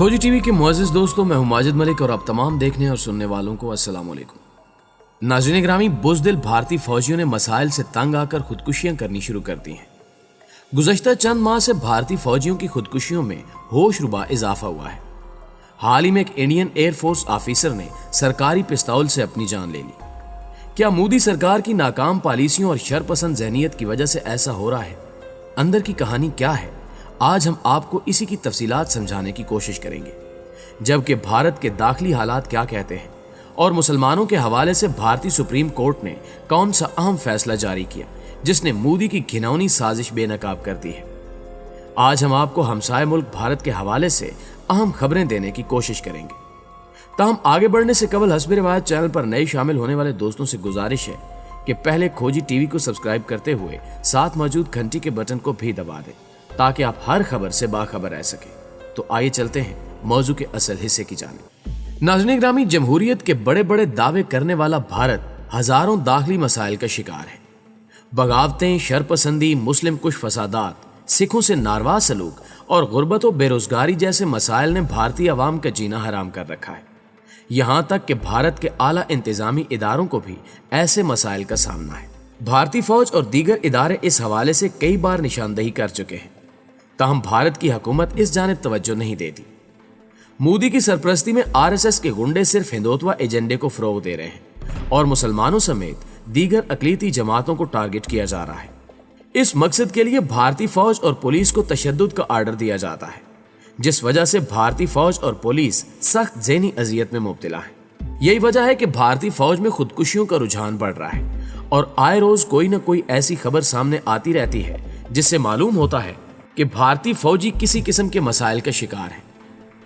खोजी टीवी के मुअज़्ज़िज़ दोस्तों, मैं हूं माजिद मलिक और आप तमाम देखने और सुनने वालों को अस्सलाम वालेकुम। नाज़रीन ग्रामी, बुज़दिल भारतीय फौजियों ने मसाइल से तंग आकर खुदकुशियां करनी शुरू कर दी हैं। गुज़श्ता चंद माह से भारतीय फौजियों की खुदकुशियों में होशरुबा इजाफा हुआ है। हाल ही में एक इंडियन एयरफोर्स ऑफिसर ने सरकारी पिस्तौल से अपनी जान ले ली। क्या मोदी सरकार की नाकाम पॉलिसियों और शरपसंद ज़हनियत की वजह से ऐसा हो रहा है? अंदर की कहानी क्या है? आज हम आपको इसी की तफसीलात समझाने की कोशिश करेंगे, जबकि भारत के दाखिली हालात क्या कहते हैं और मुसलमानों के हवाले से भारतीय सुप्रीम कोर्ट ने कौन सा अहम फैसला जारी किया जिसने मोदी की घिनौनी साजिश बेनकाब कर दी है। आज हम आपको हमसाए मुल्क भारत के हवाले से अहम खबरें देने की कोशिश करेंगे। ताहम आगे बढ़ने से कबल हस्ब रिवायत चैनल पर नए शामिल होने वाले दोस्तों से गुजारिश है कि पहले खोजी टीवी को सब्सक्राइब करते हुए साथ मौजूद घंटी के बटन को भी दबा दें ताकि आप हर खबर से बाखबर रह सके। तो आइए चलते हैं मौजू के असल हिस्से की जानिब। नाज़रीन ग्रामी, जमहूरियत के बड़े बड़े दावे करने वाला भारत हजारों दाखिली मसाइल का शिकार है। बगावतें, शरपसंदी, मुस्लिम कुश फसादात, सिखों से नारवा सलूक और गुर्बत और बेरोजगारी जैसे मसाइल ने भारतीय अवाम का जीना हराम कर रखा है। यहाँ तक कि भारत के आला इंतजामी इदारों को भी ऐसे मसाइल का सामना है। भारतीय फौज और दीगर इदारे इस हवाले से कई बार निशानदही कर चुके हैं, ताहम भारत की हुकूमत इस जानिब तवज्जो नहीं देती। मोदी की सरपरस्ती में आरएसएस के गुंडे सिर्फ हिंदुत्व एजेंडे को फरोग दे रहे हैं और मुसलमानों समेत दीगर अकलीती जमातों को टारगेट किया जा रहा है। इस मकसद के लिए भारतीय फौज और पुलिस को तशद्दुद का आर्डर दिया जाता है, जिस वजह से भारतीय फौज और पुलिस सख्त ज़हनी अजियत में मुब्तला है। यही वजह है कि भारतीय फौज में खुदकुशियों का रुझान बढ़ रहा है और आए रोज कोई न कोई ऐसी खबर सामने आती रहती है जिससे मालूम होता है कि भारतीय फौजी किसी किस्म के मसाइल का शिकार है।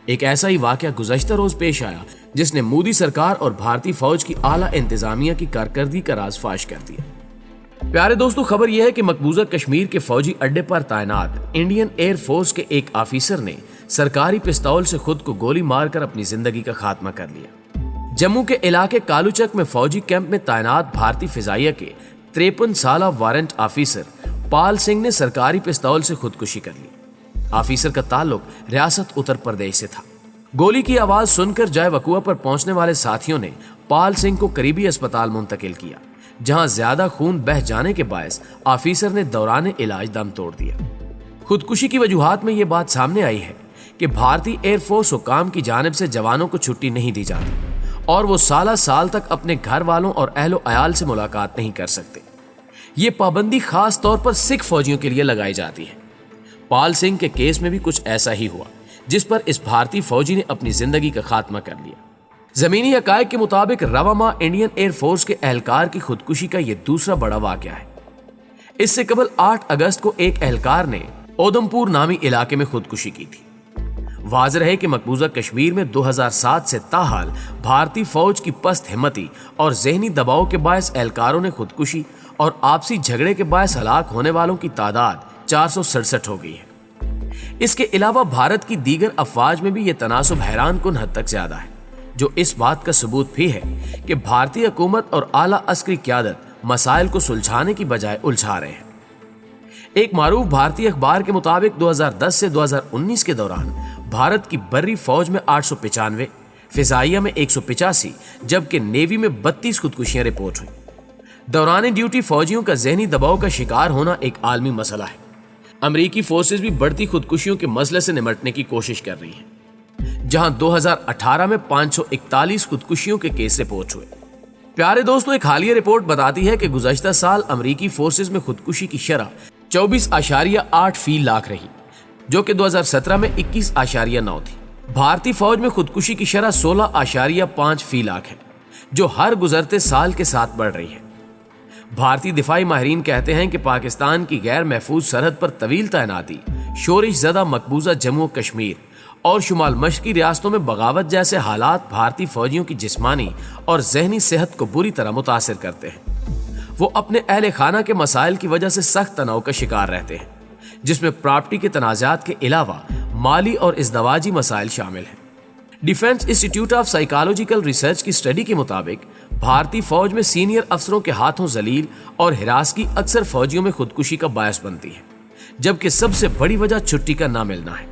एक ऐसा ही वाकया गुज़श्ता रोज पेश आया जिसने मोदी सरकार और भारतीय फौज की आला इंतजामिया की कारकर्दगी का राज फाश कर दिया। प्यारे दोस्तों, खबर यह है कि मकबूजा कश्मीर के फौजी अड्डे पर तैनात इंडियन एयरफोर्स के एक ऑफिसर ने सरकारी पिस्तौल से खुद को गोली मारकर अपनी जिंदगी का खात्मा कर लिया। जम्मू के इलाके कालूचक में फौजी कैंप में तैनात भारतीय फिजाइया के 53 साला वारंट ऑफिसर पाल सिंह ने सरकारी पिस्तौल से खुदकुशी कर ली। ऑफिसर का ताल्लुक रियासत उत्तर प्रदेश से था। गोली की आवाज सुनकर जाए वकुआ पर पहुंचने वाले साथियों ने पाल सिंह को करीबी अस्पताल मुंतकिल किया, जहां ज्यादा खून बह जाने के बायस ऑफिसर ने दौरान इलाज दम तोड़ दिया। खुदकुशी की वजूहात में यह बात सामने आई है कि भारतीय एयरफोर्स हुकाम की जानिब से जवानों को छुट्टी नहीं दी जाती और वो साल तक अपने घर वालों और अहलो अयाल से मुलाकात नहीं कर सकते। ये पाबंदी खास तौर पर सिख फौजियों के लिए लगाई जाती है। पाल सिंह के केस में भी कुछ ऐसा ही हुआ, जिस पर इस भारतीय फौजी ने अपनी जिंदगी का खात्मा कर लिया। जमीनी हकायक के मुताबिक रवा माह इंडियन एयरफोर्स के एहलकार की खुदकुशी का यह दूसरा बड़ा वाकया है। इससे कबल 8 अगस्त को एक एहलकार ने उधमपुर नामी इलाके में खुदकुशी की थी। वाज़ेह है कि मकबूजा कश्मीर में 2007 से ताहाल भारतीय फौज की पस्त हिम्मती और जहनी दबाव के बायस एहलकारों ने खुदकुशी और आपसी झगड़े के बायस हलाक होने वालों की तादाद 467 हो गई है। इसके अलावा भारत की दीगर अफवाज में भी यह तनासुब हैरान कुन हद तक ज्यादा है, जो इस बात का सबूत भी है कि भारतीय हुकूमत और आला अस्करी क़यादत मसाइल को सुलझाने की बजाय उलझा रहे हैं। एक मारूफ भारतीय अखबार के मुताबिक 2010 से 2019 के दौरान भारत की बर्री फौज में 895, फिजाइया में 185 जबकि नेवी में 32 खुदकुशियां रिपोर्ट हुई। दौरान ड्यूटी फौजियों का जहनी दबाव का शिकार होना एक आलमी मसला है। अमरीकी फोर्सेस भी बढ़ती खुदकुशियों के मसले से निमटने की कोशिश कर रही हैं, जहां 2018 में 541 खुदकुशियों के केस रिपोर्ट हुए। प्यारे दोस्तों, एक हालिया रिपोर्ट बताती है कि गुज़श्ता साल अमरीकी फोर्सेस में खुदकुशी की शरह 24.8 फी लाख रही, जो कि 2017 में 21.9 थी। भारतीय फौज में खुदकुशी की शरह 16.5 फी लाख है, जो हर गुजरते साल के साथ बढ़ रही है। भारतीय दिफाई माहिरीन कहते हैं कि पाकिस्तान की गैर महफूज सरहद पर तवील तैनाती, शोरिश ज़दा मकबूजा जम्मू कश्मीर और शुमाल मशरकी रियासतों में बगावत जैसे हालात भारतीय फौजियों की जिस्मानी और जहनी सेहत को बुरी तरह मुतासिर करते हैं। वो अपने अहले खाना के मसाइल की वजह से सख्त तनाव का शिकार रहते हैं, जिसमें प्रॉपर्टी के तनाज़ात के अलावा माली और इज़दवाजी मसाइल शामिल हैं। Defence institute of psychological research की स्टडी के मुताबिक भारतीय फौज में सीनियर अफसरों के हाथों जलील और हिरासगी अक्सर फौजियों में खुदकुशी का बायस बनती है, जबकि सबसे बड़ी वजह छुट्टी का ना मिलना है।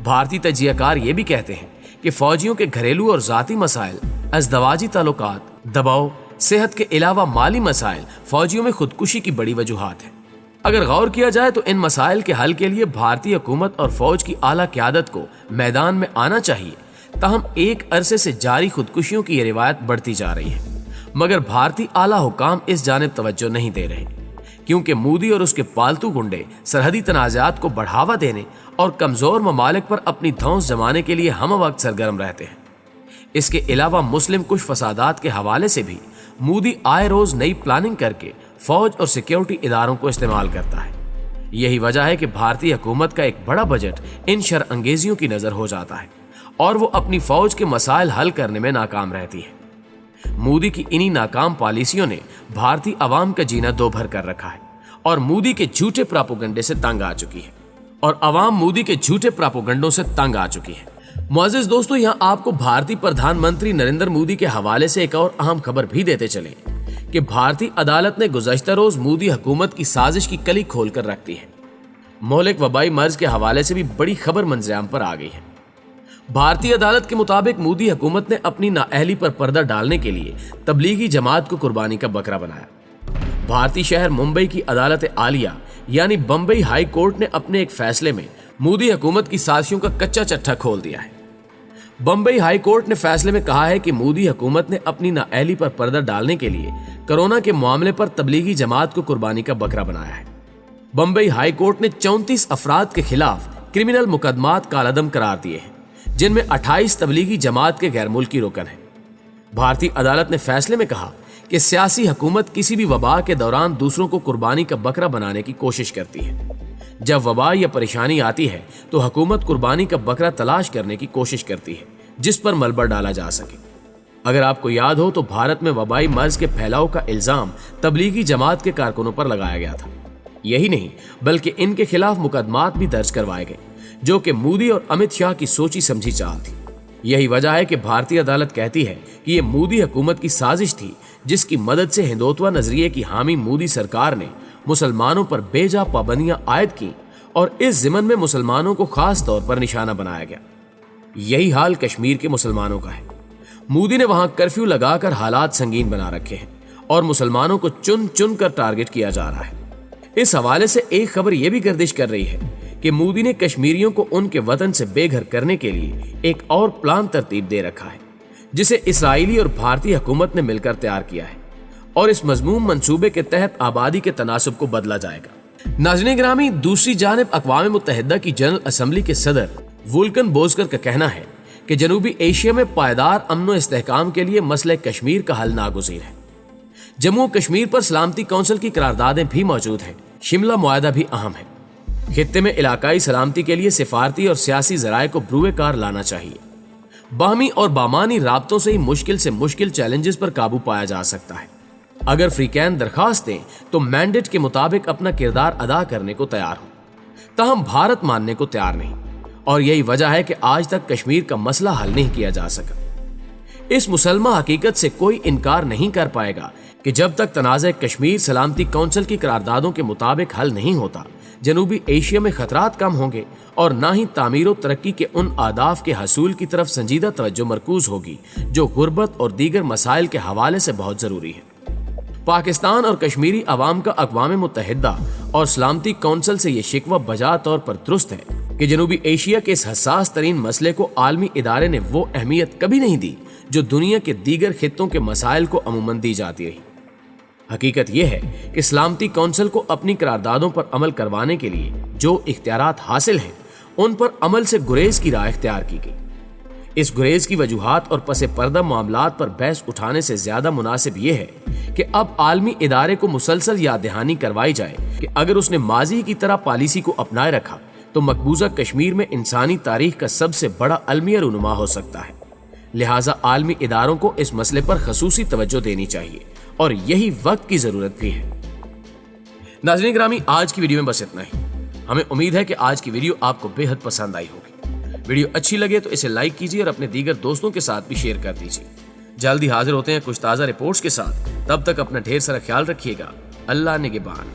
भारतीय तजियाकार ये भी कहते हैं कि फौजियों के घरेलू और जाती मसाइल, अज़दवाजी ताल्लुकात, दबाव, सेहत के अलावा माली मसाइल फौजियों में खुदकुशी की बड़ी वजूहात हैं। अगर गौर किया जाए तो इन मसाइल के हल के लिए भारतीय हुकूमत और फौज की आला क़यादत को मैदान में आना चाहिए। ताहम एक अरसे से जारी खुदकुशियों की ये रिवायत बढ़ती जा रही है, मगर भारतीय आला हुकाम इस जानिब तवज्जो नहीं दे रहे, क्योंकि मोदी और उसके पालतू गुंडे सरहदी तनाज़ात को बढ़ावा देने और कमज़ोर ममालिक पर अपनी धौंस जमाने के लिए हम वक्त सरगर्म रहते हैं। इसके अलावा मुस्लिम कुछ फसादात के हवाले से भी मोदी आए रोज नई प्लानिंग करके फौज और सिक्योरिटी इदारों को इस्तेमाल करता है। यही वजह है कि भारतीय हुकूमत का एक बड़ा बजट इन शर अंगेजियों की नजर हो जाता है और वो अपनी फौज के मसाइल हल करने में नाकाम रहती है। मोदी की इन्हीं नाकाम पॉलिसियों ने भारतीय अवाम का जीना दो भर कर रखा है और मोदी के झूठे प्रोपेगेंडे से तंग आ चुकी है और अवाम मोदी के झूठे प्रोपेगेंडों से तंग आ चुकी है। मुअज़्ज़िज़ दोस्तों, यहाँ आपको भारतीय प्रधानमंत्री नरेंद्र मोदी के हवाले से एक और अहम खबर भी देते चले कि भारतीय अदालत ने गुज़श्ता रोज मोदी हुकूमत की साजिश की कली खोल कर रख दी है। मोहलिक वबाई मर्ज के हवाले से भी बड़ी खबर मंजराम पर आ गई है। भारतीय अदालत के मुताबिक मोदी हुकूमत ने अपनी नाअहली पर पर्दा डालने के लिए तबलीगी जमात को कुर्बानी का बकरा बनाया। भारतीय शहर मुंबई की अदालत आलिया यानी बम्बई हाई कोर्ट ने अपने एक फैसले में मोदी हुकूमत की साजिशों का कच्चा चट्टा खोल दिया है। बम्बई हाई कोर्ट ने फैसले में कहा है कि मोदी हुकूमत ने अपनी नाअहली पर पर्दा डालने के लिए कोरोना के मामले पर तबलीगी जमात को कुर्बानी का बकरा बनाया है। बम्बई हाई कोर्ट ने 34 अफराद के खिलाफ क्रिमिनल मुकदमात कालादम करार दिए हैं, जिनमें 28 तबलीगी जमात के गैर मुल्की रुकन हैं। भारतीय अदालत ने फैसले में कहा कि सियासी हुकूमत किसी भी वबा के दौरान दूसरों को कुर्बानी का बकरा बनाने की कोशिश करती है। जब वबा या परेशानी आती है तो हुकूमत कुर्बानी का बकरा तलाश करने की कोशिश करती है जिस पर मलबा डाला जा सके। अगर आपको याद हो तो भारत में वबाई मर्ज के फैलाव का इल्जाम तबलीगी जमात के कारकुनों पर लगाया गया था। यही नहीं बल्कि इनके खिलाफ मुकदमात भी दर्ज करवाए गए, जो कि मोदी और अमित शाह की सोची समझी चाल थी। यही वजह है कि भारतीय अदालत कहती है कि ये मोदी हुकूमत की साजिश थी, जिसकी मदद से हिंदुत्व नजरिए की हामी मोदी सरकार ने मुसलमानों पर बेजा पाबंदियां आयद की और इस ज़िमन में मुसलमानों को खास तौर पर निशाना बनाया गया। यही हाल कश्मीर के मुसलमानों का है। मोदी ने वहां कर्फ्यू लगाकर हालात संगीन बना रखे हैं और मुसलमानों को चुन चुन कर टारगेट किया जा रहा है। इस हवाले से एक खबर यह भी गर्दिश कर रही है कि मोदी ने कश्मीरियों को उनके वतन से बेघर करने के लिए एक और प्लान तरतीब दे रखा है, जिसे इस्राइली और भारतीय हुकूमत ने मिलकर तैयार किया है और इस मजमूम मंसूबे के तहत आबादी के तनासुब को बदला जाएगा। नाज़रीन गिरामी, दूसरी जानिब अक़वाम मुत्तहिदा की जनरल असम्बली के सदर वुल्कन बोज़कर का कहना है कि जनूबी एशिया में पायदार अमन व इस्तेहकाम के लिए मसले कश्मीर का हल नागुज़ीर है। जम्मू कश्मीर पर सलामती कौंसिल की करारदादें भी मौजूद हैं। शिमला मुआहदा भी अहम है। खित्ते में इलाकाई सलामती के लिए सिफारती और सियासी ज़राए को ब्रुए कार लाना चाहिए। बाहमी और बामानी राब्तों से मुश्किल चैलेंजेस पर काबू पाया जा सकता है। अगर फ्रीकैन दरखास्त दें तो मैंडेट के मुताबिक अपना किरदार अदा करने को तैयार हो, ताहम भारत मानने को तैयार नहीं, और यही वजह है कि आज तक कश्मीर का मसला हल नहीं किया जा सका। इस मुसलमा हकीकत से कोई इनकार नहीं कर पाएगा कि जब तक तनाज़े कश्मीर सलामती कौंसिल की करारदादों के मुताबिक हल नहीं होता, जनूबी एशिया में खतरात कम होंगे और ना ही तामीर और तरक्की के उन आदाफ के हसूल की तरफ संजीदा तवज्जो मरकूज होगी जो गुर्बत और दीगर मसाइल के हवाले से बहुत ज़रूरी है। पाकिस्तान और कश्मीरी अवाम का अक़वाम मुत्तहिदा और सलामती कौंसिल से ये शिकवा बजा तौर पर दुरुस्त है कि जनूबी एशिया के इस हसास तरीन मसले को आलमी इदारे ने वो अहमियत कभी नहीं दी जो दुनिया के दीगर खित्तों के मसाइल को अमूमन दी जाती रही। हकीकत यह है कि सलामती कौंसिल को अपनी करारदादों पर अमल करवाने के लिए जो इख्तियारात हासिल हैं, उन पर अमल से गुरेज की राह इख्तियार की गई। इस गुरेज की वजूहात और पसे पर्दा मामलात पर बहस उठाने से ज्यादा मुनासिब यह है कि अब आलमी इदारे को मुसलसल याद दहानी करवाई जाए कि अगर उसने माजी की तरह पॉलिसी को अपनाए रखा तो मकबूजा कश्मीर में इंसानी तारीख का सबसे बड़ा अलमिया रूनुमा हो सकता है। लिहाजा आलमी इदारों को इस मसले पर खसूसी तवज्जो देनी चाहिए और यही वक्त की जरूरत भी है। नाज़रीन गिरामी, आज की वीडियो में बस इतना ही। हमें उम्मीद है कि आज की वीडियो आपको बेहद पसंद आई होगी। वीडियो अच्छी लगे तो इसे लाइक कीजिए और अपने दीगर दोस्तों के साथ भी शेयर कर दीजिए। जल्दी हाजिर होते हैं कुछ ताज़ा रिपोर्ट्स के साथ। तब तक अपना ढेर सारा ख्याल रखिएगा। अल्लाह निगहबान।